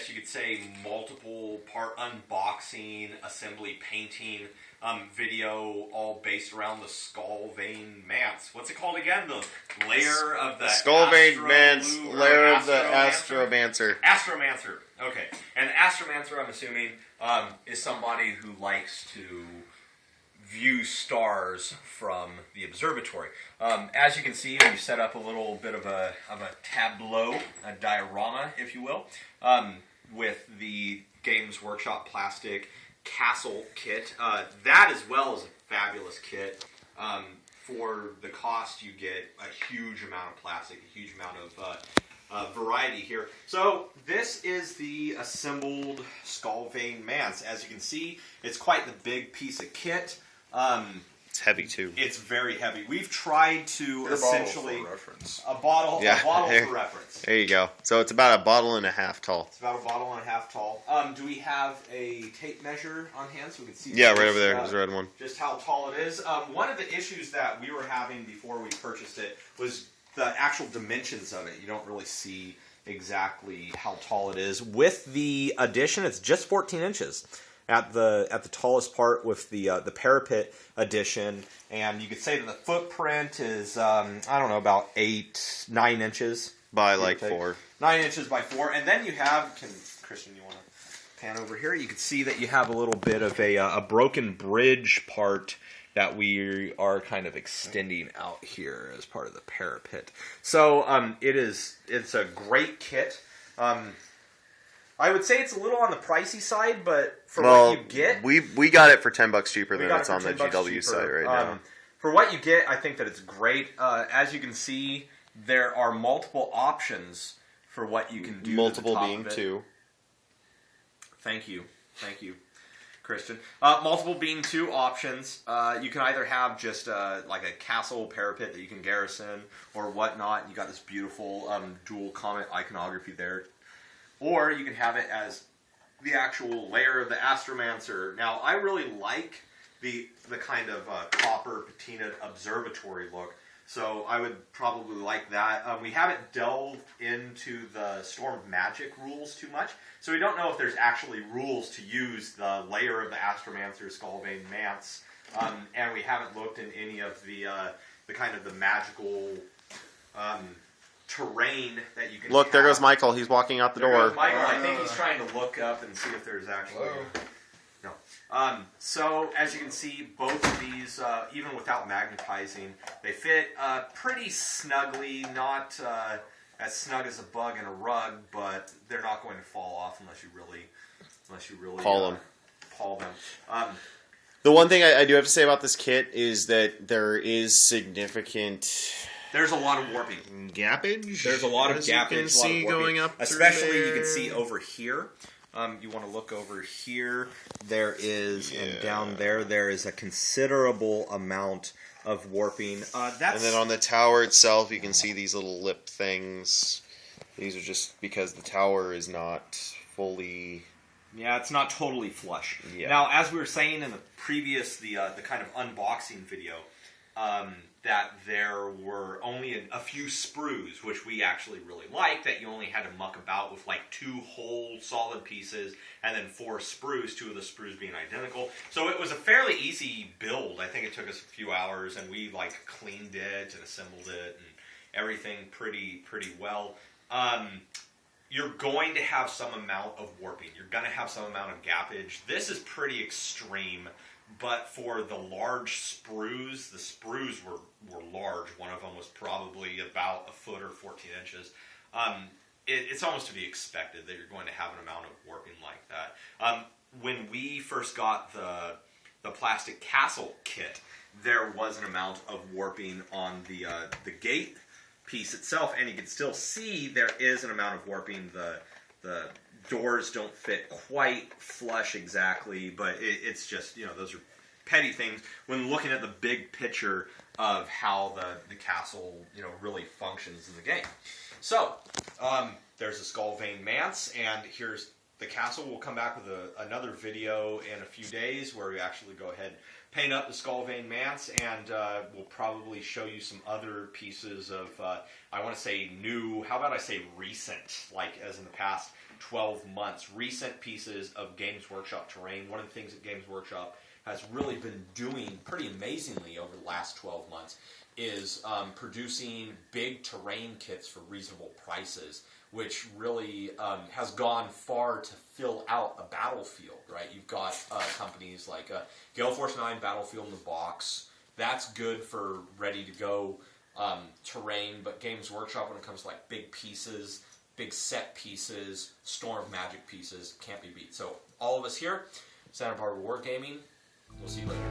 guess you could say, multiple part unboxing, assembly, painting video, all based around the Skull Vein Mance. What's it called again? The lair of the Skull Vein Mance, lair of the Astromancer. Astromancer. Okay. And the Astromancer, I'm assuming, is somebody who likes to view stars from the observatory. As you can see, we set up a little bit of a tableau, a diorama, if you will, with the Games Workshop plastic castle kit. That, as well, is a fabulous kit. For the cost, you get a huge amount of plastic, a huge amount of variety here. So this is the assembled Skull Vein Mance. As you can see, it's quite the big piece of kit. It's heavy too. It's very heavy. We've tried to essentially a bottle for reference. There you go. So it's about a bottle and a half tall. It's about a bottle and a half tall. Do we have a tape measure on hand so we can see? Yeah, right over there. There's a red one. Just how tall it is. One of the issues that we were having before we purchased it was the actual dimensions of it. You don't really see exactly how tall it is. With the addition, it's just 14 inches. At the tallest part with the parapet addition, and you could say that the footprint is I don't know, about 8-9 inches by like 4. 9 inches by 4, and then you have Christian, you want to pan over here? You can see that you have a little bit of a broken bridge part that we are kind of extending out here as part of the parapet. So it's a great kit. I would say it's a little on the pricey side, but for what you get, we got it for $10 cheaper than it's on the GW site right now. For what you get, I think that it's great. As you can see, there are multiple options for what you can do. Multiple being 2. Thank you, Christian. Multiple being 2 options. You can either have just like a castle parapet that you can garrison or whatnot. You got this beautiful dual comet iconography there. Or you can have it as the actual layer of the Astromancer. Now, I really like the kind of copper patinaed observatory look, so I would probably like that. We haven't delved into the Storm of Magic rules too much, so we don't know if there's actually rules to use the layer of the Astromancer Skull Vein Mance, and we haven't looked in any of the kind of the magical terrain that you can look, there goes Michael. He's walking out the door. Goes Michael. I think he's trying to look up and see if there's actually... No. So, as you can see, both of these, even without magnetizing, they fit pretty snugly. Not as snug as a bug in a rug, but they're not going to fall off unless you really Paul them. The one thing I do have to say about this kit is that there is significant... There's a lot of warping. Gappage? There's a lot of gappage. You can see going up especially you can see over here. You want to look over here. There is, and down there is a considerable amount of warping. And then on the tower itself, you can see these little lip things. These are just because the tower is not fully... Yeah, it's not totally flush. Yeah. Now, as we were saying in the previous, the kind of unboxing video, that there were only a few sprues, which we actually really liked, that you only had to muck about with like 2 whole solid pieces and then 4 sprues, 2 of the sprues being identical. So it was a fairly easy build. I think it took us a few hours, and we like cleaned it and assembled it and everything pretty well. You're going to have some amount of warping. You're going to have some amount of gappage. This is pretty extreme. But for the large sprues, the sprues were large. One of them was probably about a foot or 14 inches. It's almost to be expected that you're going to have an amount of warping like that. When we first got the plastic castle kit, there was an amount of warping on the gate piece itself, and you can still see there is an amount of warping. The doors don't fit quite flush exactly, but it's just, those are petty things when looking at the big picture of how the castle, really functions in the game. So, there's a Skull Vein Mance, and here's the castle will come back with another video in a few days where we actually go ahead, paint up the Skullvein Manse, and we'll probably show you some other pieces of, I want to say new, how about I say recent, like as in the past 12 months, recent pieces of Games Workshop terrain. One of the things that Games Workshop has really been doing pretty amazingly over the last 12 months is producing big terrain kits for reasonable prices, which really has gone far to fill out a battlefield, right? You've got companies like Gale Force 9 Battlefield in the Box. That's good for ready-to-go terrain, but Games Workshop, when it comes to like big pieces, big set pieces, Storm of Magic pieces, can't be beat. So all of us here, Santa Barbara Wargaming, we'll see you later.